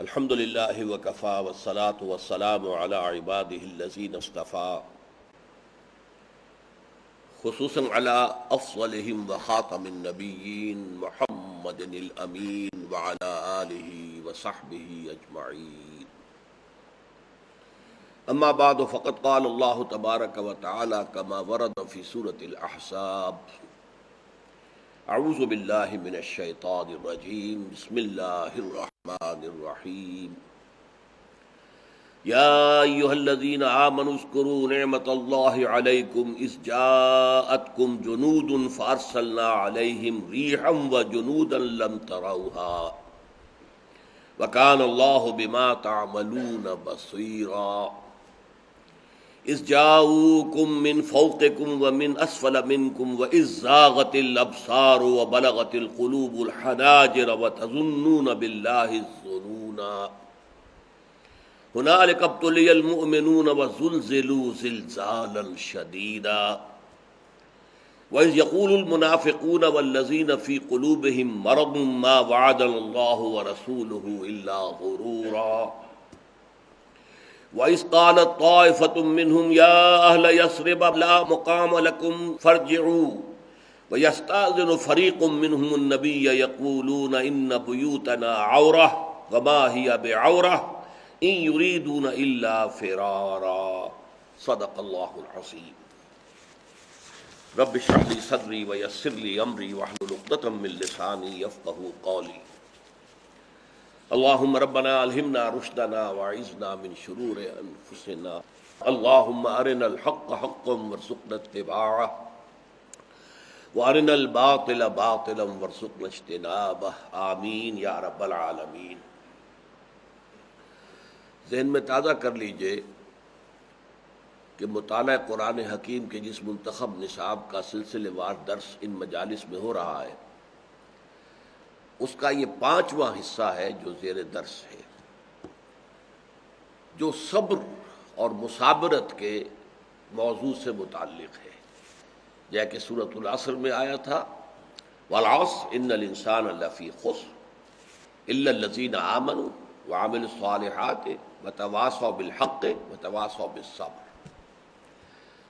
الحمد للہ وکفا والصلاة والسلام علی عباده الذین اصطفى خصوصاً علی افضلهم وخاتم النبیین محمد الامین وعلی آلہ وصحبہ اجمعین. اما بعد فقد قال اللہ تبارک وتعالی کما ورد فی سورة الاحزاب: اعوذ باللہ من الشیطان الرجیم بسم اللہ الرحمن الرحیم. یا ایہا الذین آمنوا اذکروا نعمت اللہ علیکم اذ جاءتکم جنود فارسلنا علیہم ریحا وجنودا لم تروها وکان اللہ بما تعملون بصیرا. اذ جاءوکم من فوقکم ومن اسفل منکم واذ زاغت الابصار وبلغت القلوب الحناجر وتظنون باللہ الظنونا هنالک ابتلی المؤمنون وزلزلوا زلزالا شدیدا. وإذ يقول المنافقون والذين في قلوبهم مرض ما وعدنا الله ورسوله إلا غرورا. وَإِذْ قَالَتْ طَائِفَةٌ مِّنْهُمْ يَا أَهْلَ يَثْرِبَ لَا مُقَامَ لَكُمْ فَارْجِعُوا وَيَسْتَأْذِنُ فَرِيقٌ مِّنْهُمُ النَّبِيَّ يَقُولُونَ إِنَّ بُيُوتَنَا عَوْرَةٌ وَمَا هِيَ بِعَوْرَةٍ إِن يُرِيدُونَ إِلَّا فِرَارًا. صدق اللہ العظیم. رب اشرح لي صدری ويسر لي أمری واحلل عقدۃ من لسانی يفقهوا قولی. اللہم ربنا الہمنا رشدنا وعذنا من شرور انفسنا. اللہم ارنا الحق حقا وارزقنا اتباعہ وارنا الباطل باطلا وارزقنا اجتنابہ. آمین یا رب العالمین. ذہن میں تازہ کر لیجئے کہ مطالعہ قرآن حکیم کے جس منتخب نصاب کا سلسلے وار درس ان مجالس میں ہو رہا ہے اس کا یہ 5واں حصہ ہے جو زیر درس ہے، جو صبر اور مصابرت کے موضوع سے متعلق ہے. جیسا کہ سورۃ العصر میں آیا تھا: والعصر ان الانسان لفی خسر الا الذین آمنوا وعملوا الصالحات وتواصوا بالحق وتواصوا بالصبر.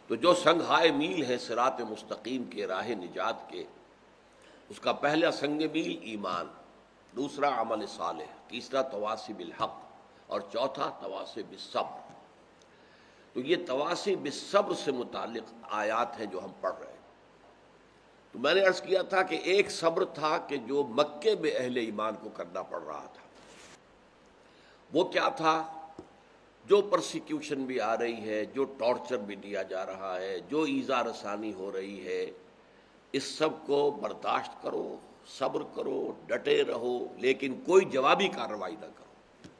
تو جو سنگھائے میل ہے صراط مستقیم کے راہ نجات کے، اس کا پہلا سنگ میل ایمان، دوسرا عمل صالح، تیسرا تواصی بالحق اور چوتھا تواصی بالصبر. تو یہ تواصی بالصبر سے متعلق آیات ہیں جو ہم پڑھ رہے ہیں. تو میں نے عرض کیا تھا کہ ایک صبر تھا کہ جو مکے میں اہل ایمان کو کرنا پڑ رہا تھا. وہ کیا تھا؟ جو پرسیکیوشن بھی آ رہی ہے، جو ٹارچر بھی دیا جا رہا ہے، جو ایذا رسانی ہو رہی ہے، اس سب کو برداشت کرو، صبر کرو، ڈٹے رہو، لیکن کوئی جوابی کارروائی نہ کرو.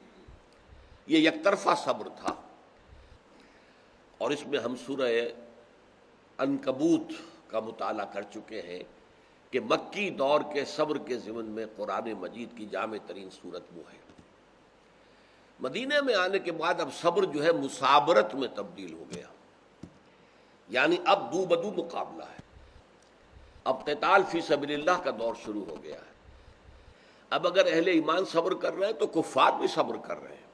یہ یک طرفہ صبر تھا. اور اس میں ہم سورہ عنکبوت کا مطالعہ کر چکے ہیں کہ مکی دور کے صبر کے ضمن میں قرآن مجید کی جامع ترین صورت وہ ہے. مدینے میں آنے کے بعد اب صبر جو ہے مصابرت میں تبدیل ہو گیا، یعنی اب دو بدو مقابلہ ہے. اب قتال فی سبیل اللہ کا دور شروع ہو گیا ہے. اب اگر اہل ایمان صبر کر رہے ہیں تو کفار بھی صبر کر رہے ہیں.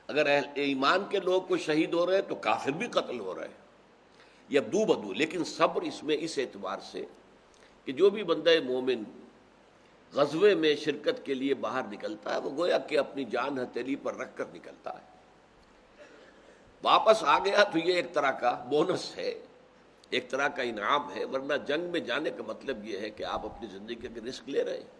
اگر اہل ایمان کے لوگ کو شہید ہو رہے ہیں تو کافر بھی قتل ہو رہے ہیں. یہ اب دو بدو. لیکن صبر اس میں اس اعتبار سے کہ جو بھی بندہ مومن غزوے میں شرکت کے لیے باہر نکلتا ہے وہ گویا کہ اپنی جان ہتھیلی پر رکھ کر نکلتا ہے. واپس آ گیا تو یہ ایک طرح کا بونس ہے، ایک طرح کا انعام ہے. ورنہ جنگ میں جانے کا مطلب یہ ہے کہ آپ اپنی زندگی کے رسک لے رہے ہیں.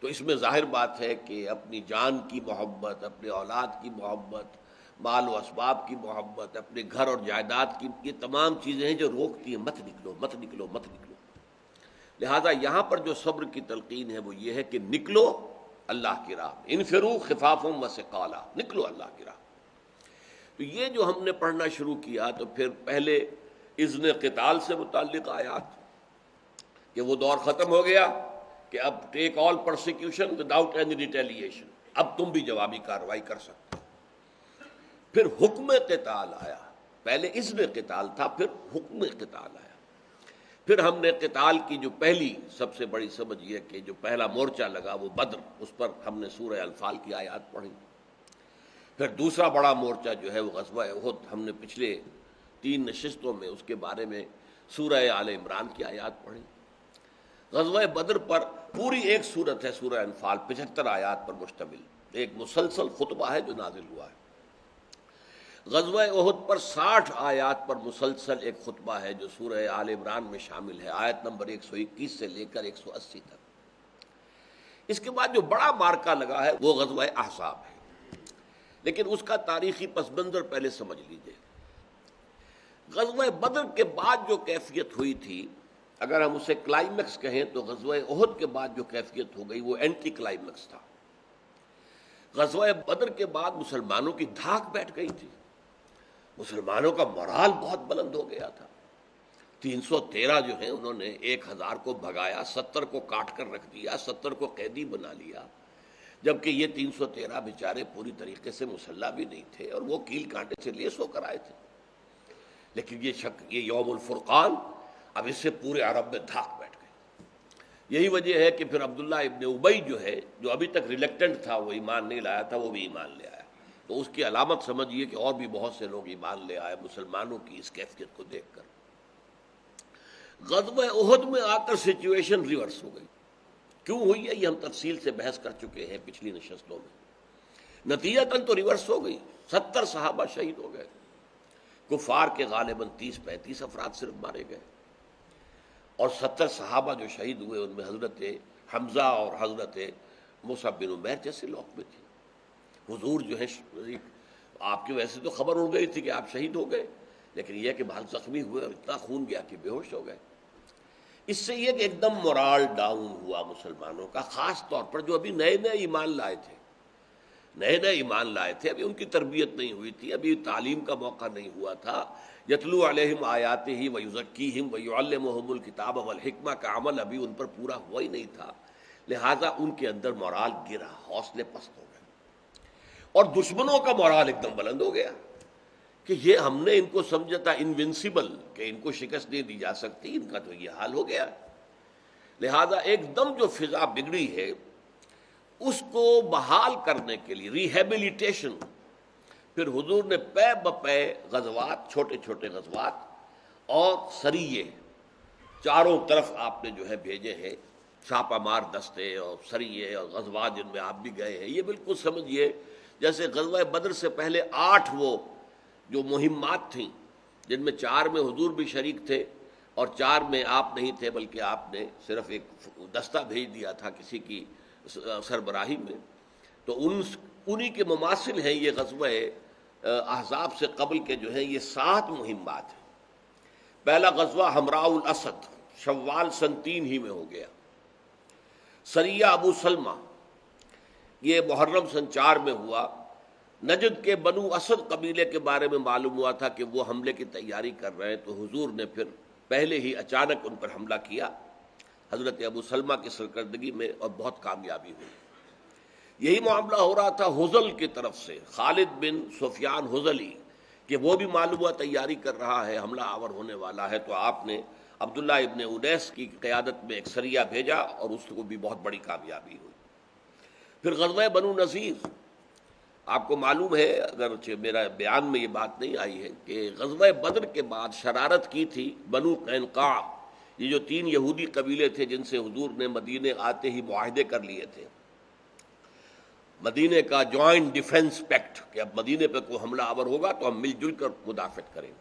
تو اس میں ظاہر بات ہے کہ اپنی جان کی محبت، اپنے اولاد کی محبت، مال و اسباب کی محبت، اپنے گھر اور جائیداد کی، یہ تمام چیزیں ہیں جو روکتی ہیں مت نکلو مت نکلو مت نکلو. لہذا یہاں پر جو صبر کی تلقین ہے وہ یہ ہے کہ نکلو اللہ کی راہ میں. انفروا خفافا وثقالا، نکلو اللہ کی راہ. تو یہ جو ہم نے پڑھنا شروع کیا تو پھر پہلے اذن قتال سے متعلق آیات کہ وہ دور ختم ہو گیا کہ اب ٹیک آل پرسیکیوشن وداؤٹ اینی ریٹیلیشن، اب تم بھی جوابی کارروائی کر سکتے. پھر حکم قتال آیا. پہلے اذن قتال تھا، پھر حکم قتال آیا. پھر ہم نے قتال کی جو پہلی سب سے بڑی سمجھ یہ کہ جو پہلا مورچہ لگا وہ بدر، اس پر ہم نے سورہ انفال کی آیات پڑھی۔ پھر دوسرا بڑا مورچہ جو ہے وہ غزوہ احد، ہم نے پچھلے 3 نشستوں میں اس کے بارے میں سورہ آل عمران کی آیات پڑھی۔ غزوہ بدر پر پوری ایک سورت ہے سورہ انفال، 75 آیات پر مشتمل، ایک مسلسل خطبہ ہے جو نازل ہوا ہے۔ غزوہ احد پر 60 آیات پر مسلسل ایک خطبہ ہے جو سورہ آل عمران میں شامل ہے، آیت نمبر 121 سے لے کر 180 تک۔ اس کے بعد جو بڑا مارکا لگا ہے وہ غزوہ احزاب ہے، لیکن اس کا تاریخی پس منظر پہلے سمجھ لیجئے۔ غزوہ بدر کے بعد جو کیفیت ہوئی تھی، اگر ہم اسے کلائمیکس کہیں تو غزوہ احد کے بعد جو کیفیت ہو گئی وہ اینٹی کلائمیکس تھا۔ غزوہ بدر کے بعد مسلمانوں کی دھاک بیٹھ گئی تھی، مسلمانوں کا مورال بہت بلند ہو گیا تھا۔ 313 جو ہیں انہوں نے 1000 کو بھگایا، 70 کو کاٹ کر رکھ دیا، 70 کو قیدی بنا لیا، جبکہ یہ 313 بیچارے پوری طریقے سے مسلح بھی نہیں تھے اور وہ کیل کانٹے سے لیس ہو کر آئے تھے۔ لیکن یہ یوم الفرقان، اب اس سے پورے عرب میں دھاک بیٹھ گئی۔ یہی وجہ ہے کہ پھر عبداللہ ابن ابی جو ہے، جو ابھی تک ریلیکٹنٹ تھا، وہ ایمان نہیں لایا تھا، وہ بھی ایمان لے آیا۔ تو اس کی علامت سمجھیے کہ اور بھی بہت سے لوگ ایمان لے آئے مسلمانوں کی اس کیفیت کو دیکھ کر۔ غزوہ احد میں آ کر سچویشن ریورس ہو گئی۔ کیوں ہوئی ہے یہ ہم تفصیل سے بحث کر چکے ہیں پچھلی نشستوں میں۔ نتیجتاً تو ریورس ہو گئی، 70 صحابہ شہید ہو گئے، کفار کے غالباً 30-35 افراد صرف مارے گئے، اور 70 صحابہ جو شہید ہوئے ان میں حضرت حمزہ اور حضرت مصعب بن عمیر جیسے لوگ بھی تھے۔ حضور جو ہے آپ کی وجہ سے تو خبر اڑ گئی تھی کہ آپ شہید ہو گئے، لیکن یہ کہ بہت زخمی ہوئے اور اتنا خون گیا کہ بے ہوش ہو گئے۔ اس سے یہ کہ ایک دم مورال ڈاؤن ہوا مسلمانوں کا، خاص طور پر جو ابھی نئے ایمان لائے تھے، ابھی ان کی تربیت نہیں ہوئی تھی، ابھی تعلیم کا موقع نہیں ہوا تھا۔ یتلو علیہم آیاتہ ویزکیہم ویعلمہم الکتاب والحکمہ کا عمل ابھی ان پر پورا ہوا ہی نہیں تھا، لہذا ان کے اندر مورال گرا، حوصلے پست ہو گئے، اور دشمنوں کا مورال ایک دم بلند ہو گیا کہ یہ ہم نے ان کو سمجھا تھا انوینسیبل، کہ ان کو شکست نہیں دی جا سکتی، ان کا تو یہ حال ہو گیا۔ لہذا ایک دم جو فضا بگڑی ہے اس کو بحال کرنے کے لیے ریہیبلیٹیشن، پھر حضور نے پے بپے غزوات، چھوٹے چھوٹے غزوات اور سریے چاروں طرف آپ نے جو ہے بھیجے ہیں، چھاپہ مار دستے اور سریے اور غزوات جن میں آپ بھی گئے ہیں۔ یہ بالکل سمجھیے جیسے غزوہ بدر سے پہلے 8 وہ جو مہمات تھیں، جن میں 4 میں حضور بھی شریک تھے اور 4 میں آپ نہیں تھے، بلکہ آپ نے صرف ایک دستہ بھیج دیا تھا کسی کی سربراہی میں، تو انہی کے مماثل ہیں یہ غزوہ احزاب سے قبل کے جو ہیں یہ 7 مہمات ہیں۔ پہلا غزوہ حمراء الاسد شوال سن 3 ہی میں ہو گیا۔ سریہ ابو سلمہ یہ محرم سن 4 میں ہوا۔ نجد کے بنو اسد قبیلے کے بارے میں معلوم ہوا تھا کہ وہ حملے کی تیاری کر رہے ہیں، تو حضور نے پھر پہلے ہی اچانک ان پر حملہ کیا حضرت ابو سلمہ کی سرکردگی میں، اور بہت کامیابی ہوئی۔ یہی معاملہ ہو رہا تھا حذل کی طرف سے، خالد بن سفیان حذلی، کہ وہ بھی معلوم ہوا تیاری کر رہا ہے، حملہ آور ہونے والا ہے، تو آپ نے عبداللہ ابن انیس کی قیادت میں ایک سریہ بھیجا اور اس کو بھی بہت بڑی کامیابی ہوئی۔ پھر غزوہ بنو نذیر، آپ کو معلوم ہے، اگرچہ میرا بیان میں یہ بات نہیں آئی ہے، کہ غزوہ بدر کے بعد شرارت کی تھی بنو قینقاع، یہ جو 3 یہودی قبیلے تھے جن سے حضور نے مدینے آتے ہی معاہدے کر لیے تھے، مدینے کا جوائنٹ ڈیفنس پیکٹ، کہ اب مدینے پہ کوئی حملہ آور ہوگا تو ہم مل جل کر مدافعت کریں،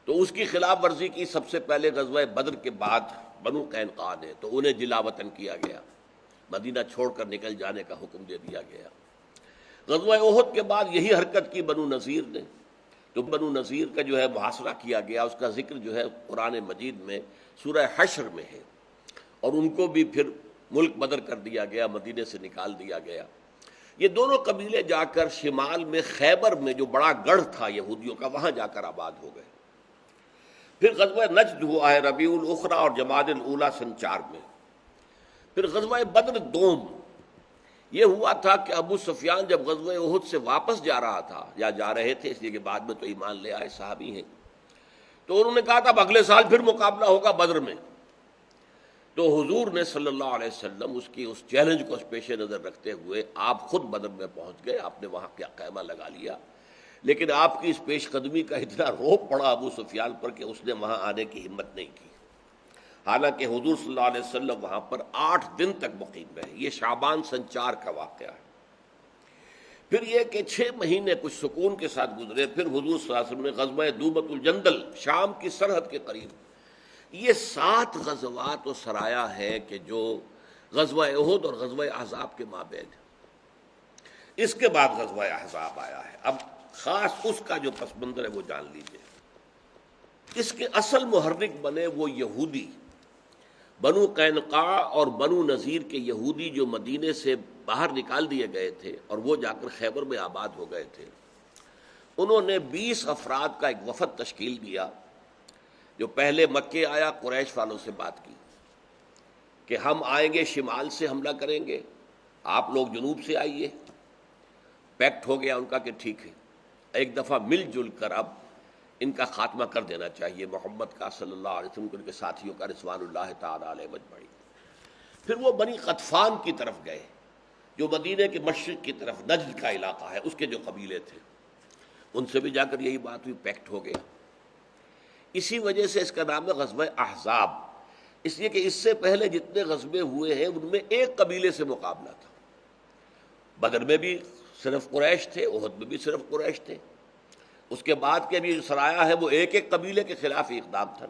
تو اس کی خلاف ورزی کی سب سے پہلے غزوہ بدر کے بعد بنو قینقاع نے، تو انہیں جلا وطن کیا گیا، مدینہ چھوڑ کر نکل جانے کا حکم دے دیا گیا۔ غزوہ احد کے بعد یہی حرکت کی بنو نذیر نے، تو بنو نذیر کا جو ہے محاصرہ کیا گیا، اس کا ذکر جو ہے قرآن مجید میں سورہ حشر میں ہے، اور ان کو بھی پھر ملک بدر کر دیا گیا، مدینے سے نکال دیا گیا۔ یہ دونوں قبیلے جا کر شمال میں خیبر میں جو بڑا گڑھ تھا یہودیوں کا، وہاں جا کر آباد ہو گئے۔ پھر غزوہ نجد ہوا ہے ربیع الاخری اور جمادی الاولی سن 4 میں۔ پھر غزوہ بدر دوم، یہ ہوا تھا کہ ابو سفیان جب غزوہ احد سے واپس جا رہا تھا، یا جا رہے تھے، اس لیے کہ بعد میں تو ایمان لے آئے، صحابی ہیں، تو انہوں نے کہا تھا اب اگلے سال پھر مقابلہ ہوگا بدر میں. تو حضور نے صلی اللہ علیہ وسلم اس چیلنج کو پیش نظر رکھتے ہوئے آپ خود بدر میں پہنچ گئے. آپ نے وہاں کیا خیمہ لگا لیا، لیکن آپ کی اس پیش قدمی کا اتنا روب پڑا ابو سفیان پر کہ اس نے وہاں آنے کی ہمت نہیں کی. حالانکہ حضور صلی اللہ علیہ وسلم وہاں پر 8 دن تک مقیم رہے. یہ شعبان سن 4 کا واقعہ ہے. پھر یہ کہ 6 مہینے کچھ سکون کے ساتھ گزرے. پھر حضور صلی اللہ علیہ وسلم نے غزوہ دوبۃ الجندل، شام کی سرحد کے قریب، یہ 7 غزوات و سرایا ہے کہ جو غزوہ احد اور غزوہ احزاب کے مابین. اس کے بعد غزوہ احزاب آیا ہے. اب خاص اس کا جو پس منظر ہے وہ جان لیجئے. اس کے اصل محرک بنے وہ یہودی، بنو قینقاع اور بنو نذیر کے یہودی جو مدینے سے باہر نکال دیے گئے تھے اور وہ جا کر خیبر میں آباد ہو گئے تھے. انہوں نے 20 افراد کا ایک وفد تشکیل دیا جو پہلے مکے آیا، قریش والوں سے بات کی کہ ہم آئیں گے، شمال سے حملہ کریں گے، آپ لوگ جنوب سے آئیے. پیکٹ ہو گیا ان کا کہ ٹھیک ہے، ایک دفعہ مل جل کر اب ان کا خاتمہ کر دینا چاہیے، محمد کا صلی اللہ علیہ وسلم ان کے ساتھیوں کا رضوان اللہ تعالی علیہ مجمعین. پھر وہ بنی غطفان کی طرف گئے جو مدینے کے مشرق کی طرف نجد کا علاقہ ہے، اس کے جو قبیلے تھے، ان سے بھی جا کر یہی بات ہوئی، پیکٹ ہو گیا. اسی وجہ سے اس کا نام ہے غزوہ احزاب، اس لیے کہ اس سے پہلے جتنے غزوے ہوئے ہیں ان میں ایک قبیلے سے مقابلہ تھا. بدر میں بھی صرف قریش تھے، احد میں بھی صرف قریش تھے. اس کے بعد کے بھی جو سرایا ہے وہ ایک ایک قبیلے کے خلاف ہی اقدام تھا.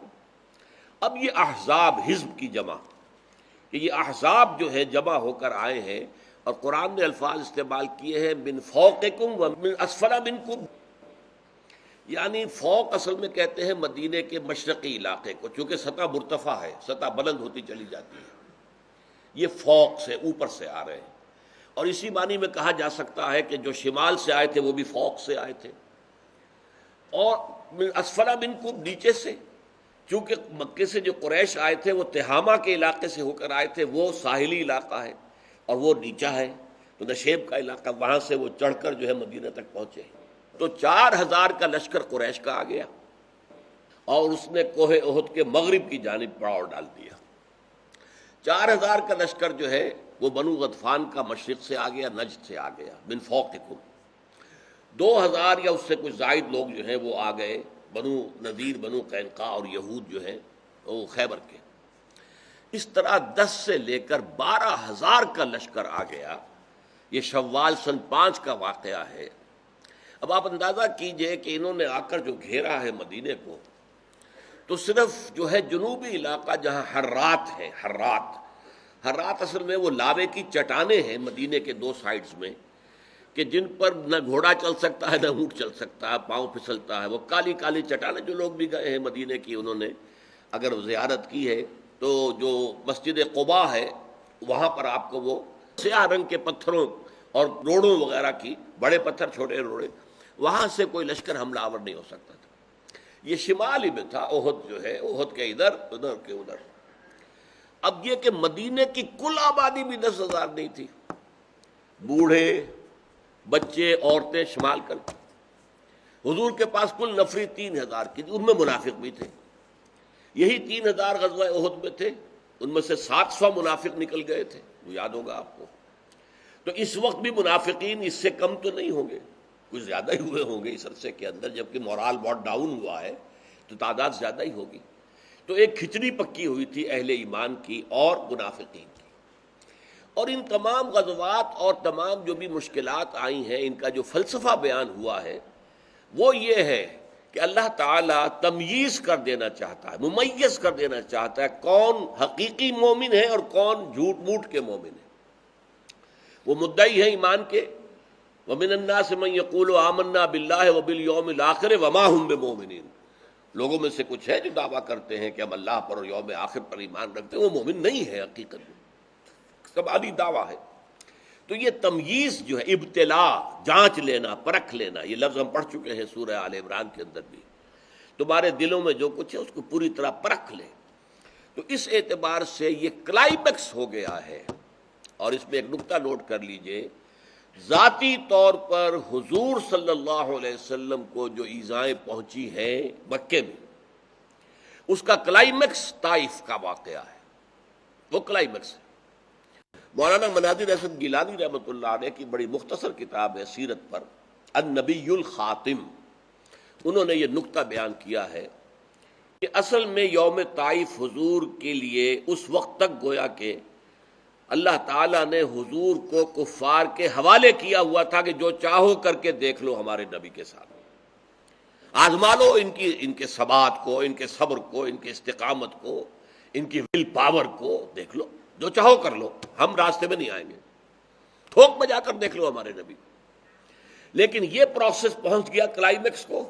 اب یہ احزاب، حزب کی جمع، کہ یہ احزاب جو ہے جمع ہو کر آئے ہیں، اور قرآن نے الفاظ استعمال کیے ہیں من فوقکم و من اسفل منکم، یعنی فوق اصل میں کہتے ہیں مدینے کے مشرقی علاقے کو، چونکہ سطح مرتفع ہے، سطح بلند ہوتی چلی جاتی ہے. یہ فوق سے، اوپر سے آ رہے ہیں. اور اسی معنی میں کہا جا سکتا ہے کہ جو شمال سے آئے تھے وہ بھی فوق سے آئے تھے، اور من اسفل منکم نیچے سے، چونکہ مکے سے جو قریش آئے تھے وہ تہامہ کے علاقے سے ہو کر آئے تھے، وہ ساحلی علاقہ ہے اور وہ نیچا ہے تو نشیب کا علاقہ، وہاں سے وہ چڑھ کر جو ہے مدینہ تک پہنچے. تو 4000 کا لشکر قریش کا آ گیا اور اس نے کوہ احد کے مغرب کی جانب پڑاؤ ڈال دیا. 4000 کا لشکر جو ہے وہ بنو غطفان کا مشرق سے آ گیا، نجد سے آ گیا، من فوقکم. 2000 یا اس سے کچھ زائد لوگ جو ہیں وہ آ گئے بنو نذیر، بنو قینقاع اور یہود جو ہیں وہ خیبر کے. اس طرح 10 سے لے کر 12000 کا لشکر آ گیا. یہ شوال سن 5 کا واقعہ ہے. اب آپ اندازہ کیجئے کہ انہوں نے آ کر جو گھیرا ہے مدینے کو، تو صرف جو ہے جنوبی علاقہ جہاں حرات ہے، حرات اصل میں وہ لاوے کی چٹانیں ہیں مدینے کے 2 سائڈز میں، کہ جن پر نہ گھوڑا چل سکتا ہے نہ اونٹ چل سکتا ہے، پاؤں پھسلتا ہے. وہ کالی کالی چٹانیں، جو لوگ بھی گئے ہیں مدینے کی، انہوں نے اگر زیارت کی ہے تو جو مسجد قباء ہے وہاں پر آپ کو وہ سیاہ رنگ کے پتھروں اور روڑوں وغیرہ کی، بڑے پتھر چھوٹے روڑے، وہاں سے کوئی لشکر حملہ آور نہیں ہو سکتا تھا. یہ شمالی میں تھا، احد جو ہے، احد کے ادھر، ادھر کے ادھر. اب یہ کہ مدینے کی کل آبادی بھی 10,000 نہیں تھی، بوڑھے بچے عورتیں شمال کر. حضور کے پاس کل نفری 3000 کی تھی، ان میں منافق بھی تھے. یہی 3000 غزوہ احد میں تھے، ان میں سے 700 منافق نکل گئے تھے، وہ یاد ہوگا آپ کو. تو اس وقت بھی منافقین اس سے کم تو نہیں ہوں گے، کچھ زیادہ ہی ہوئے ہوں گے اس عرصے کے اندر، جبکہ مورال بہت ڈاؤن ہوا ہے تو تعداد زیادہ ہی ہوگی. تو ایک کھچڑی پکی ہوئی تھی اہل ایمان کی اور منافقین کی. اور ان تمام غزوات اور تمام جو بھی مشکلات آئی ہیں، ان کا جو فلسفہ بیان ہوا ہے وہ یہ ہے کہ اللہ تعالیٰ تمییز کر دینا چاہتا ہے، ممیز کر دینا چاہتا ہے کون حقیقی مومن ہے اور کون جھوٹ موٹ کے مومن ہے. وہ مدعی ہیں ایمان کے، وَمِنَ النَّاسِ مَن يَقُولُ آمَنَّا بِاللَّهِ وَبِالْيَوْمِ الْآخِرِ وَمَا هُم بِمُؤْمِنِينَ. لوگوں میں سے کچھ ہے جو دعویٰ کرتے ہیں کہ ہم اللہ پر اور یوم آخر پر ایمان رکھتے ہیں، وہ مومن نہیں ہے حقیقت میں، کمالی دعویٰ ہے. تو یہ تمییز جو ہے، ابتلا، جانچ لینا، پرکھ لینا، یہ لفظ ہم پڑھ چکے ہیں سورہ آل عمران کے اندر بھی. تمہارے دلوں میں جو کچھ ہے اس کو پوری طرح پرکھ لے. تو اس اعتبار سے یہ کلائمیکس ہو گیا ہے. اور اس میں ایک نکتہ نوٹ کر لیجئے، ذاتی طور پر حضور صلی اللہ علیہ وسلم کو جو ایذائیں پہنچی ہیں مکے میں، اس کا کلائمیکس طائف کا واقعہ ہے، وہ کلائمیکس ہے۔ مولانا مناظر حسن گیلانی رحمۃ اللہ علیہ کی بڑی مختصر کتاب ہے سیرت پر، النبی الخاتم، انہوں نے یہ نکتہ بیان کیا ہے کہ اصل میں یوم طائف حضور کے لیے اس وقت تک گویا کہ اللہ تعالیٰ نے حضور کو کفار کے حوالے کیا ہوا تھا کہ جو چاہو کر کے دیکھ لو ہمارے نبی کے ساتھ، آزما لو ان کے ثبات کو، ان کے صبر کو، ان کے استقامت کو، ان کی ول پاور کو دیکھ لو، جو چاہو کر لو، ہم راستے میں نہیں آئیں گے، ٹھوک بجا کر دیکھ لو ہمارے نبی کو۔ لیکن یہ پروسیس پہنچ گیا کلائمیکس کو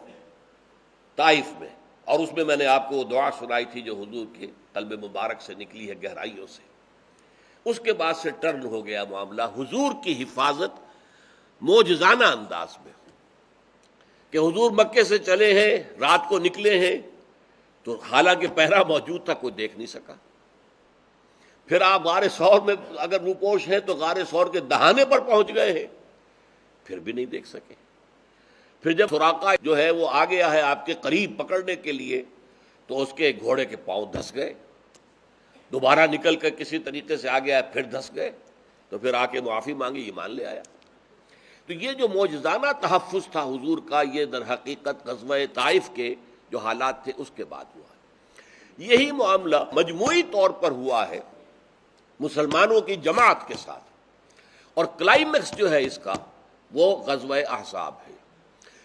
طائف میں، اور اس میں میں نے آپ کو وہ دعا سنائی تھی جو حضور کے قلب مبارک سے نکلی ہے گہرائیوں سے۔ اس کے بعد سے ٹرن ہو گیا معاملہ حضور کی حفاظت معجزانہ انداز میں، کہ حضور مکے سے چلے ہیں، رات کو نکلے ہیں تو حالانکہ پہرا موجود تھا کوئی دیکھ نہیں سکا، پھر آپ غار ثور میں اگر روپوش ہیں تو غار ثور کے دہانے پر پہنچ گئے ہیں، پھر بھی نہیں دیکھ سکے۔ پھر جب سراقہ جو ہے وہ آ گیا ہے آپ کے قریب پکڑنے کے لیے تو اس کے گھوڑے کے پاؤں دھس گئے، دوبارہ نکل کر کسی طریقے سے آ گیا ہے پھر دھس گئے، تو پھر آ کے معافی مانگی، ایمان لے آیا۔ تو یہ جو معجزانہ تحفظ تھا حضور کا، یہ در حقیقت غزوہ طائف کے جو حالات تھے اس کے بعد ہوا۔ یہی معاملہ مجموعی طور پر ہوا ہے مسلمانوں کی جماعت کے ساتھ، اور کلائمیکس جو ہے اس کا وہ غزوہ احزاب ہے۔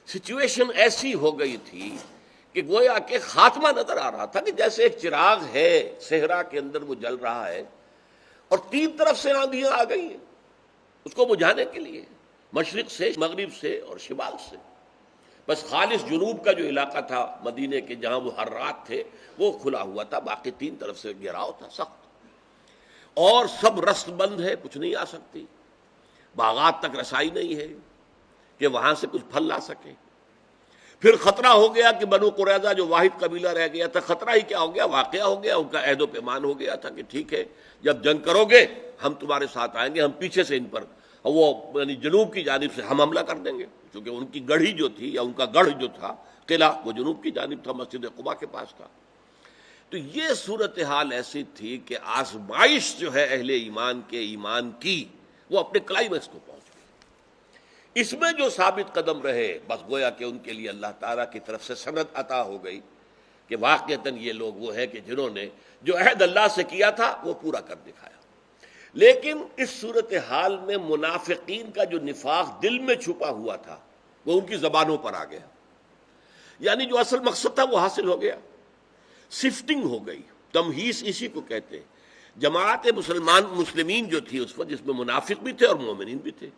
سچویشن ایسی ہو گئی تھی کہ گویا کہ خاتمہ نظر آ رہا تھا، کہ جیسے ایک چراغ ہے صحرا کے اندر وہ جل رہا ہے اور تین طرف سے آندھیاں آ گئی ہیں اس کو بجھانے کے لیے، مشرق سے، مغرب سے اور شمال سے۔ بس خالص جنوب کا جو علاقہ تھا مدینے کے جہاں وہ ہر رات تھے وہ کھلا ہوا تھا، باقی تین طرف سے گھیراؤ تھا سخت، اور سب رست بند ہے، کچھ نہیں آ سکتی، باغات تک رسائی نہیں ہے کہ وہاں سے کچھ پھل لا سکے۔ پھر خطرہ ہو گیا کہ بنو قریظہ جو واحد قبیلہ رہ گیا تھا، خطرہ ہی کیا ہو گیا، واقعہ ہو گیا، ان کا عہد و پیمان ہو گیا تھا کہ ٹھیک ہے جب جنگ کرو گے ہم تمہارے ساتھ آئیں گے، ہم پیچھے سے ان پر وہ یعنی جنوب کی جانب سے ہم حملہ کر دیں گے، کیونکہ ان کی گڑھی جو تھی یا ان کا گڑھ جو تھا قلعہ وہ جنوب کی جانب تھا، مسجد قباء کے پاس تھا۔ تو یہ صورتحال ایسی تھی کہ آزمائش جو ہے اہل ایمان کے ایمان کی وہ اپنے کلائمیکس کو پہنچ گئی۔ اس میں جو ثابت قدم رہے بس گویا کہ ان کے لیے اللہ تعالیٰ کی طرف سے سند عطا ہو گئی کہ واقعتاً یہ لوگ وہ ہیں کہ جنہوں نے جو عہد اللہ سے کیا تھا وہ پورا کر دکھایا۔ لیکن اس صورتحال میں منافقین کا جو نفاق دل میں چھپا ہوا تھا وہ ان کی زبانوں پر آ گیا، یعنی جو اصل مقصد تھا وہ حاصل ہو گیا، سفٹنگ ہو گئی، تمہیس اسی کو کہتے ہیں۔ جماعت مسلمین جو تھی اس وقت، جس میں منافق بھی تھے اور مومنین بھی تھے،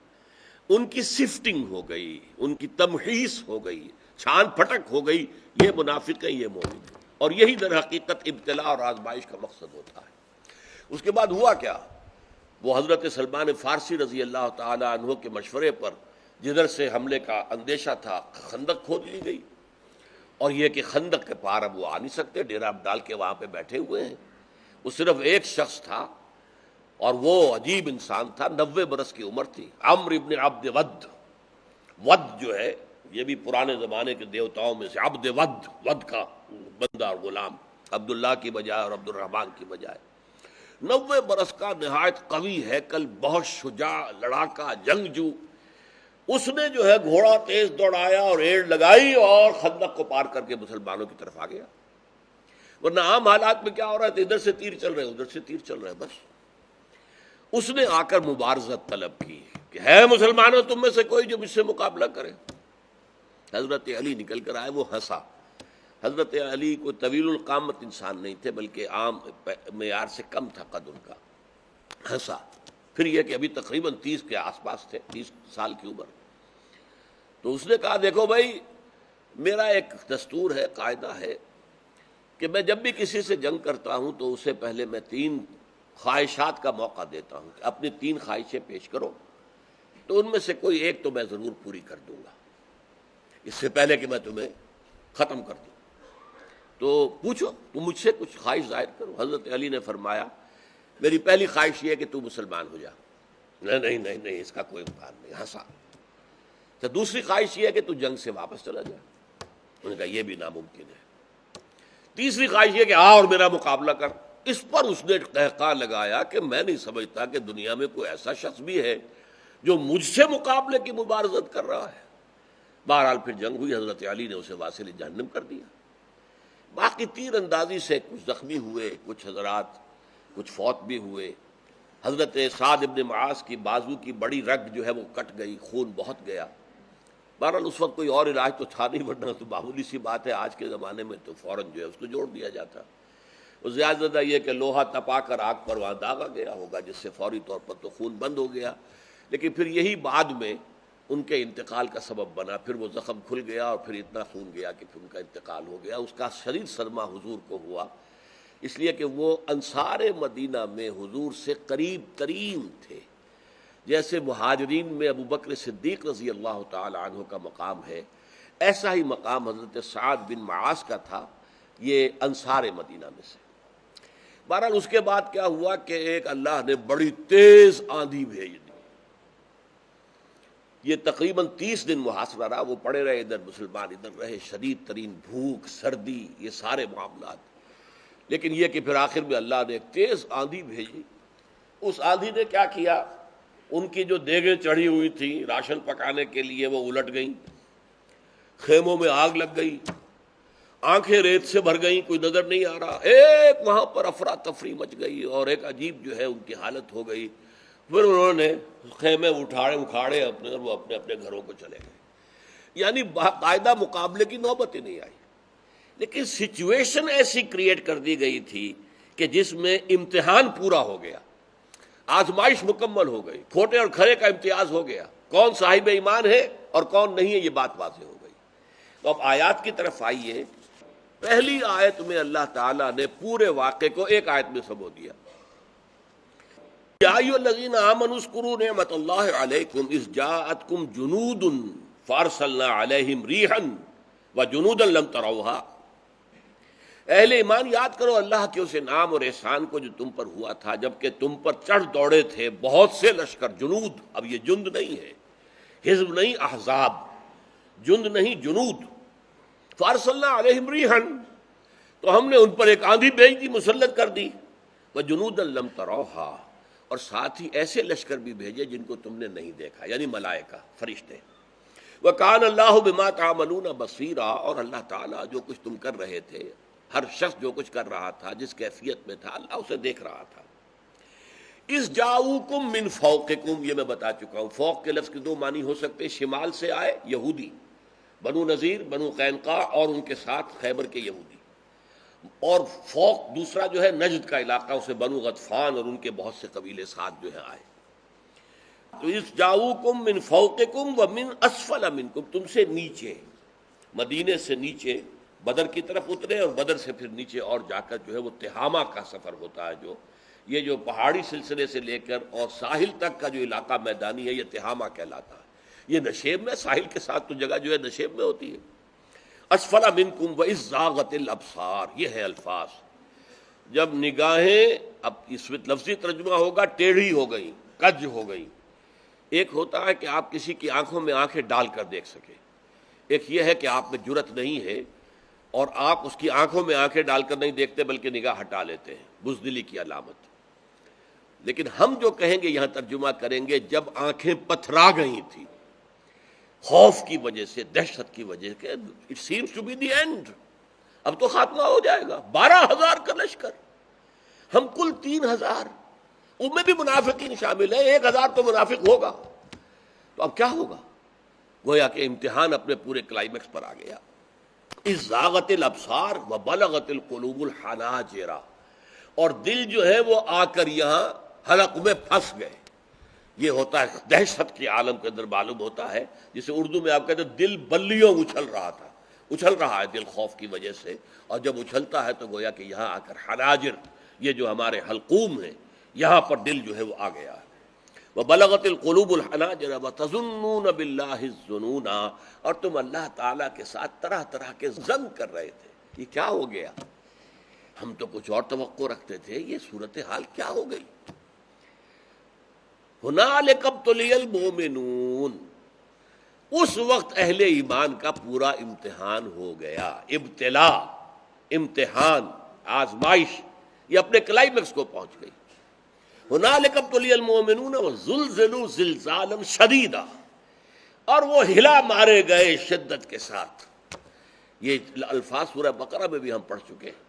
ان کی سفٹنگ ہو گئی، ان کی تمحیص ہو گئی، چھان پھٹک ہو گئی، یہ منافق ہیں یہ مومن ہیں، اور یہی در حقیقت ابتلاء اور آزمائش کا مقصد ہوتا ہے۔ اس کے بعد ہوا کیا، وہ حضرت سلمان فارسی رضی اللہ تعالی عنہ کے مشورے پر جدھر سے حملے کا اندیشہ تھا خندق کھود لی گئی، اور یہ کہ خندق کے پار اب وہ آ نہیں سکتے، ڈیرا ڈال کے وہاں پہ بیٹھے ہوئے ہیں۔ وہ صرف ایک شخص تھا اور وہ عجیب انسان تھا، 90 برس کی عمر تھی، عمرو ابن عبد ود۔ ود جو ہے یہ بھی پرانے زمانے کے دیوتاؤں میں سے عبد ود، ود کا بندہ اور غلام، عبداللہ کی بجائے اور عبد الرحمن کی بجائے۔ 90 برس کا نہایت قوی ہیکل، بہت شجاع لڑاکا جنگجو، اس نے جو ہے گھوڑا تیز دوڑایا اور ایڑ لگائی اور خندق کو پار کر کے مسلمانوں کی طرف آ گیا۔ ورنہ عام حالات میں کیا ہو رہا ہے، ادھر سے تیر چل رہے ادھر سے تیر چل رہے، بس اس نے آ کر مبارزت طلب کی کہ ہے مسلمانوں تم میں سے کوئی جو مجھ سے مقابلہ کرے۔ حضرت علی نکل کر آئے، وہ ہنسا۔ حضرت علی کوئی طویل القامت انسان نہیں تھے، بلکہ عام معیار سے کم تھا قد ان کا، ہنسا۔ پھر یہ کہ ابھی تقریباً 30 کے آس پاس تھے، 30 سال کی عمر۔ تو اس نے کہا دیکھو بھائی، میرا ایک دستور ہے، قاعدہ ہے کہ میں جب بھی کسی سے جنگ کرتا ہوں تو اسے پہلے میں 3 خواہشات کا موقع دیتا ہوں کہ اپنی 3 خواہشیں پیش کرو، تو ان میں سے کوئی ایک تو میں ضرور پوری کر دوں گا اس سے پہلے کہ میں تمہیں ختم کر دوں۔ تو پوچھو، تم مجھ سے کچھ خواہش ظاہر کرو۔ حضرت علی نے فرمایا میری پہلی خواہش یہ ہے کہ تو مسلمان ہو جا۔ نہیں نہیں نہیں، اس کا کوئی امکان نہیں، ہنسا۔ تو دوسری خواہش یہ ہے کہ تو جنگ سے واپس چلا جا۔ انہوں نے کہا یہ بھی ناممکن ہے۔ تیسری خواہش یہ کہ آ اور میرا مقابلہ کر۔ اس پر اس نے قہقہ لگایا کہ میں نہیں سمجھتا کہ دنیا میں کوئی ایسا شخص بھی ہے جو مجھ سے مقابلے کی مبارزت کر رہا ہے۔ بہرحال پھر جنگ ہوئی، حضرت علی نے اسے واصل جہنم کر دیا۔ باقی تیر اندازی سے کچھ زخمی ہوئے، کچھ حضرات کچھ فوت بھی ہوئے۔ حضرت سعد ابن معاذ کی بازو کی بڑی رگ جو ہے وہ کٹ گئی، خون بہت گیا۔ بہرحال اس وقت کوئی اور علاج تو تھا نہیں، ورنہ تو معمولی سی بات ہے، آج کے زمانے میں تو فوراً جو ہے اس کو جوڑ دیا جاتا۔ وہ زیادہ زیادہ یہ کہ لوہا تپا کر آگ پر وہاں داغا گیا ہوگا، جس سے فوری طور پر تو خون بند ہو گیا، لیکن پھر یہی بعد میں ان کے انتقال کا سبب بنا۔ پھر وہ زخم کھل گیا اور پھر اتنا خون گیا کہ پھر ان کا انتقال ہو گیا۔ اس کا شدید صدمہ حضور کو ہوا، اس لیے کہ وہ انصار مدینہ میں حضور سے قریب ترین تھے۔ جیسے مہاجرین میں ابو بکر صدیق رضی اللہ تعالی عنہ کا مقام ہے، ایسا ہی مقام حضرت سعد بن معاذ کا تھا، یہ انصار مدینہ میں سے۔ بہرحال اس کے بعد کیا ہوا کہ ایک اللہ نے بڑی تیز آندھی بھیج دی۔ یہ تقریباً 30 دن محاصرہ رہا، وہ پڑے رہے ادھر، مسلمان ادھر رہے، شدید ترین بھوک، سردی، یہ سارے معاملات۔ لیکن یہ کہ پھر آخر میں اللہ نے ایک تیز آندھی بھیجی۔ اس آندھی نے کیا کیا، ان کی جو دیگیں چڑھی ہوئی تھیں راشن پکانے کے لیے وہ الٹ گئیں، خیموں میں آگ لگ گئی، آنکھیں ریت سے بھر گئیں، کوئی نظر نہیں آ رہا، ایک وہاں پر افراتفری مچ گئی اور ایک عجیب جو ہے ان کی حالت ہو گئی۔ پھر انہوں نے خیمے اکھاڑے اپنے، اور وہ اپنے اپنے گھروں کو چلے گئے۔ یعنی باقاعدہ مقابلے کی نوبت ہی نہیں آئی، لیکن سچویشن ایسی کریٹ کر دی گئی تھی کہ جس میں امتحان پورا ہو گیا، آزمائش مکمل ہو گئی، کھوٹے اور کھرے کا امتیاز ہو گیا، کون صاحب ایمان ہے اور کون نہیں ہے یہ بات واضح ہو گئی۔ تو اب آیات کی طرف آئیے۔ پہلی آیت میں اللہ تعالیٰ نے پورے واقعے کو ایک آیت میں سمو دیا۔ یا ایھا الذین آمنوا اذکروا نعمت اللہ علیکم اذ جاءتکم جنود فارسلنا علیہم ریحا وجنودا لم تروھا۔ اہل ایمان یاد کرو اللہ کے اس انعام اور احسان کو جو تم پر ہوا تھا، جبکہ تم پر چڑھ دوڑے تھے بہت سے لشکر، جنود، اب یہ جند نہیں ہے، حزب نہیں، احزاب، جند نہیں، جنود۔ فارسلنا علیہم ریحا، تو ہم نے ان پر ایک آندھی بھیج دی، مسلط کر دی، وجنودا لم تروھا، اور ساتھ ہی ایسے لشکر بھی بھیجے جن کو تم نے نہیں دیکھا، یعنی ملائکہ، فرشتے۔ وَكَانَ اللَّهُ بِمَا تَعْمَلُونَ بَصِيرًا، اور اللہ تعالیٰ جو کچھ تم کر رہے تھے، ہر شخص جو کچھ کر رہا تھا، جس کیفیت میں تھا، اللہ اسے دیکھ رہا تھا۔ اِذْ جَاءُوكُم مِّن فَوْقِكُم، یہ میں بتا چکا ہوں، فوق کے لفظ کے دو معنی ہو سکتے، شمال سے آئے یہودی، بنو نذیر، بنو قینقاع اور ان کے ساتھ خیبر کے یہودی، اور فوق دوسرا جو ہے نجد کا علاقہ، اسے بنو غطفان اور ان کے بہت سے قبیلے ساتھ جو ہے آئے۔ تو اِذْ جَاءُوكُم مِّن فَوْقِكُم وَمِّنْ أَسْفَلَ مِنْكُم، تم سے نیچے، مدینے سے نیچے بدر کی طرف اترے، اور بدر سے پھر نیچے اور جا کر جو ہے وہ تہامہ کا سفر ہوتا ہے، جو یہ جو پہاڑی سلسلے سے لے کر اور ساحل تک کا جو علاقہ میدانی ہے، یہ تہامہ کہلاتا ہے۔ یہ نشیب میں، ساحل کے ساتھ تو جگہ جو ہے نشیب میں ہوتی ہے۔ اسفل منکم وَإِذْ زَاغَتِ الْأَبْصَارُ، یہ ہے الفاظ، جب نگاہیں، اب اس میں لفظی ترجمہ ہوگا ٹیڑھی ہو گئی، کج ہو گئی۔ ایک ہوتا ہے کہ آپ کسی کی آنکھوں میں آنکھیں ڈال کر دیکھ سکیں، ایک یہ ہے کہ آپ میں جرت نہیں ہے اور آپ اس کی آنکھوں میں آنکھیں ڈال کر نہیں دیکھتے بلکہ نگاہ ہٹا لیتے ہیں، بزدلی کی علامت۔ لیکن ہم جو کہیں گے یہاں ترجمہ کریں گے جب آنکھیں پتھرا گئی تھی خوف کی وجہ سے، دہشت کی وجہ سے، it seems to be the end, اب تو خاتمہ ہو جائے گا، 12,000 کا لشکر، ہم کل 3,000، ان میں بھی منافقین شامل ہیں، 1,000 تو منافق ہوگا، تو اب کیا ہوگا؟ گویا کہ امتحان اپنے پورے کلائمیکس پر آ گیا۔ اِذْ زَاغَتِ الْأَبْصَارُ وَبَلَغَتِ الْقُلُوبُ الْحَنَاجِرَ، اور دل جو ہے وہ آ کر یہاں حلق میں پھنس گئے۔ یہ ہوتا ہے دہشت کے عالم کے اندر معلوم ہوتا ہے، جسے اردو میں آپ کہتے ہیں دل بلیوں اچھل رہا تھا، اچھل رہا ہے دل خوف کی وجہ سے، اور جب اچھلتا ہے تو گویا کہ یہاں آ کر حناجر، یہ جو ہمارے حلقوم ہیں، یہاں پر دل جو ہے وہ آ گیا ہے۔ وَبَلَغَتِ الْقُلُوبُ الْحَنَاجِرَ وَتَظُنُّونَ بِاللَّهِ الظُّنُونَ، اور تم اللہ تعالیٰ کے ساتھ طرح طرح کے ظن کر رہے تھے، یہ کیا ہو گیا؟ ہم تو کچھ اور توقع رکھتے تھے، یہ صورتحال کیا ہو گئی؟ هُنَالِكَ ابْتُلِيَ الْمُؤْمِنُونَ، اس وقت اہل ایمان کا پورا امتحان ہو گیا، ابتلا، امتحان، آزمائش، یہ اپنے کلائمیکس کو پہنچ گئی۔ ہنالک ابتلی المؤمنون وزلزلوا زلزالا شدیدا، اور وہ ہلا مارے گئے شدت کے ساتھ۔ یہ الفاظ سورہ بقرہ میں بھی ہم پڑھ چکے ہیں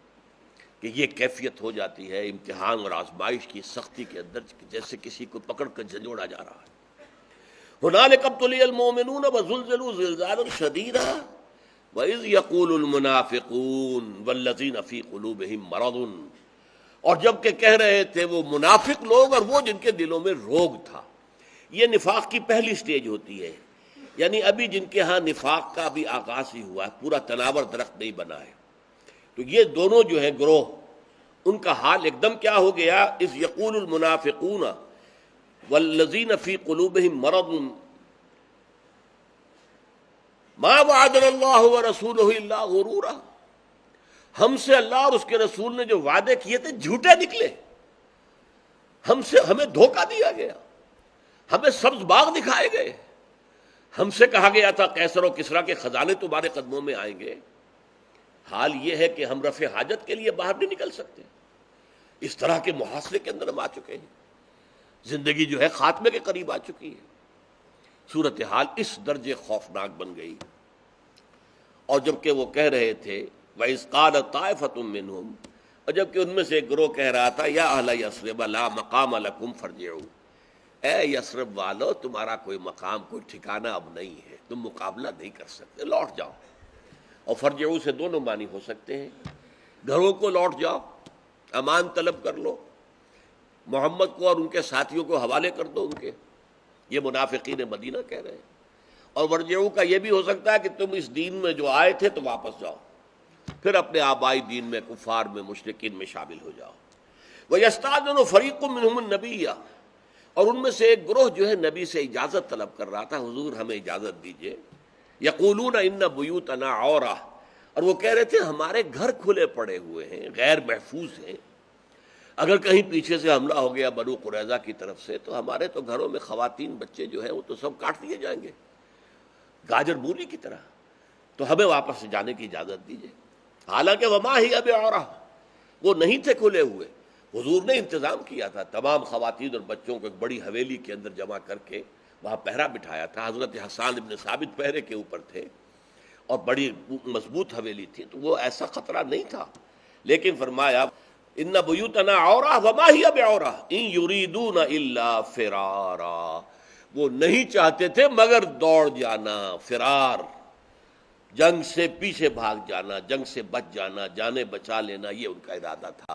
کہ یہ کیفیت ہو جاتی ہے امتحان اور آزمائش کی سختی کے اندر، جیسے کسی کو پکڑ کر جھنجھوڑا جا رہا ہے۔ ہنالک ابتلی المؤمنون وزلزلوا زلزالا شدیدا وَإِذْ يَقُولُ الْمُنَافِقُونَ وَالَّذِينَ فِي قُلُوبِهِم مَرَضٌ، اور جب کہ کہہ رہے تھے وہ منافق لوگ اور وہ جن کے دلوں میں روگ تھا۔ یہ نفاق کی پہلی سٹیج ہوتی ہے، یعنی ابھی جن کے ہاں نفاق کا بھی آغاز ہی ہوا ہے، پورا تناور درخت نہیں بنا ہے۔ تو یہ دونوں جو ہیں گروہ، ان کا حال ایک دم کیا ہو گیا؟ اذ یقول المنافقون والذین فی قلوبہم مرض ما وعدنا اللہ ورسولہ الا غرورا، ہم سے اللہ اور اس کے رسول نے جو وعدے کیے تھے جھوٹے نکلے، ہمیں دھوکہ دیا گیا، ہمیں سبز باغ دکھائے گئے، ہم سے کہا گیا تھا قیصر و کسریٰ کے خزانے تمہارے قدموں میں آئیں گے۔ حال یہ ہے کہ ہم رفع حاجت کے لیے باہر نہیں نکل سکتے، اس طرح کے محاصرے کے اندر ہم آ چکے ہیں، زندگی جو ہے خاتمے کے قریب آ چکی ہے۔ صورتحال اس درجے خوفناک بن گئی، اور جبکہ وہ کہہ رہے تھے وَإِذْ قَالَ طَائِفَةٌ مِّنْهُمْ، اور جبکہ ان میں سے ایک گروہ کہہ رہا تھا یا اہل یثرب لا مقام لکم فارجعوا، اے یثرب والو تمہارا کوئی مقام کوئی ٹھکانہ اب نہیں ہے، تم مقابلہ نہیں کر سکتے، لوٹ جاؤ۔ اور فرجعوا سے دونوں معنی ہو سکتے ہیں، گھروں کو لوٹ جاؤ، امان طلب کر لو، محمد کو اور ان کے ساتھیوں کو حوالے کر دو ان کے، یہ منافقین مدینہ کہہ رہے ہیں۔ اور ورجعوا کا یہ بھی ہو سکتا ہے کہ تم اس دین میں جو آئے تھے تو واپس جاؤ، پھر اپنے آبائی دین میں کفار میں مشرکین میں شامل ہو جاؤ۔ وَيَسْتَأْذِنُ فَرِيقٌ مِّنْهُمُ النَّبِيَّ، اور ان میں سے ایک گروہ جو ہے نبی سے اجازت طلب کر رہا تھا، حضور ہمیں اجازت دیجیے۔ یقولون ان بیوتنا عورہ، اور وہ کہہ رہے تھے ہمارے گھر کھلے پڑے ہوئے ہیں، غیر محفوظ ہیں، اگر کہیں پیچھے سے حملہ ہو گیا بنو قریظہ کی طرف سے تو ہمارے تو گھروں میں خواتین بچے جو ہیں وہ تو سب کاٹ دیے جائیں گے گاجر مولی کی طرح، تو ہمیں واپس سے جانے کی اجازت دیجیے۔ حالانکہ وما ہی اب عورہ، وہ نہیں تھے کھلے ہوئے، حضور نے انتظام کیا تھا، تمام خواتین اور بچوں کو ایک بڑی حویلی کے اندر جمع کر کے وہاں پہرا بٹھایا تھا۔ حضرت حسان ابن ثابت پہرے کے اوپر تھے اور بڑی مضبوط حویلی تھی، تو وہ ایسا خطرہ نہیں تھا، لیکن فرمایا ان بیوتنا عورہ وما ہی بعورہ ان یریدون الا فرارا، وہ نہیں چاہتے تھے مگر دوڑ جانا، فرار، جنگ سے پیچھے بھاگ جانا، جنگ سے بچ جانا، جانیں بچا لینا، یہ ان کا ارادہ تھا۔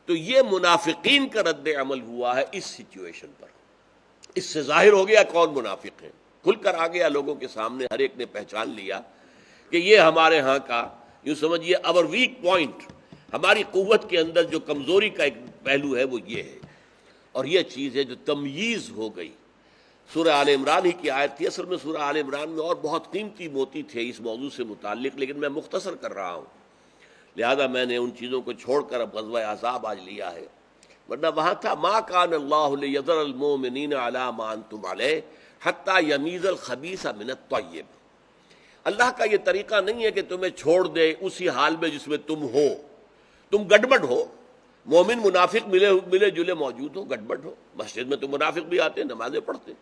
تو یہ منافقین کا رد عمل ہوا ہے اس سچویشن پر۔ اس سے ظاہر ہو گیا کون منافق ہیں، کھل کر آ گیا لوگوں کے سامنے، ہر ایک نے پہچان لیا کہ یہ ہمارے ہاں کا، یوں سمجھیے اور ویک پوائنٹ، ہماری قوت کے اندر جو کمزوری کا ایک پہلو ہے وہ یہ ہے، اور یہ چیز ہے جو تمییز ہو گئی۔ سورہ آل عمران ہی کی آیت تھی، اصل میں سورہ آل عمران میں اور بہت قیمتی موتی تھے اس موضوع سے متعلق، لیکن میں مختصر کر رہا ہوں، لہذا میں نے ان چیزوں کو چھوڑ کر اب غزوہ احزاب آج لیا ہے، ورنہ وہاں تھا ما کان اللہ لیذر المؤمنین علی ما انتم علیہ حتی یمیز الخبیث من الطیب، اللہ کا یہ طریقہ نہیں ہے کہ تمہیں چھوڑ دے اسی حال میں جس میں تم ہو، تم گڑبڑ ہو، مومن منافق ملے جلے موجود ہو، گڑبڑ ہو، مسجد میں تو منافق بھی آتے نمازیں پڑھتے،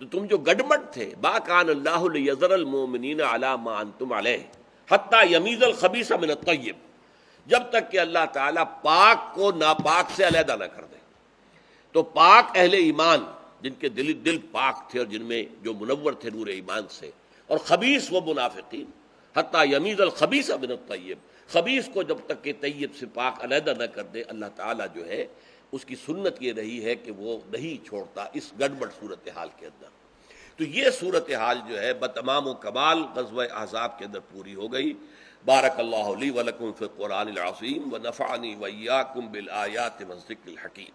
تو تم جو گڑبڑ تھے، ما کان اللہ لیذر المؤمنین علی ما انتم علیہ حتی یمیز الخبیث من الطیب، جب تک کہ اللہ تعالیٰ پاک کو ناپاک سے علیحدہ نہ کر دے۔ تو پاک اہل ایمان جن کے دل پاک تھے اور جن میں جو منور تھے نور ایمان سے، اور خبیث و منافقین، حتی یمیز الخبیث من الطیب، خبیث کو جب تک کہ طیب سے پاک علیحدہ نہ کر دے، اللہ تعالیٰ جو ہے اس کی سنت یہ رہی ہے کہ وہ نہیں چھوڑتا اس گڑبڑ صورتحال کے اندر۔ تو یہ صورتحال جو ہے بتمام و کمال غزوہ احزاب کے اندر پوری ہو گئی۔ بارک اللہ لی ولکم فی القرآن العظیم ونفعنی وإیاکم بالآیات والذکر الحکیم۔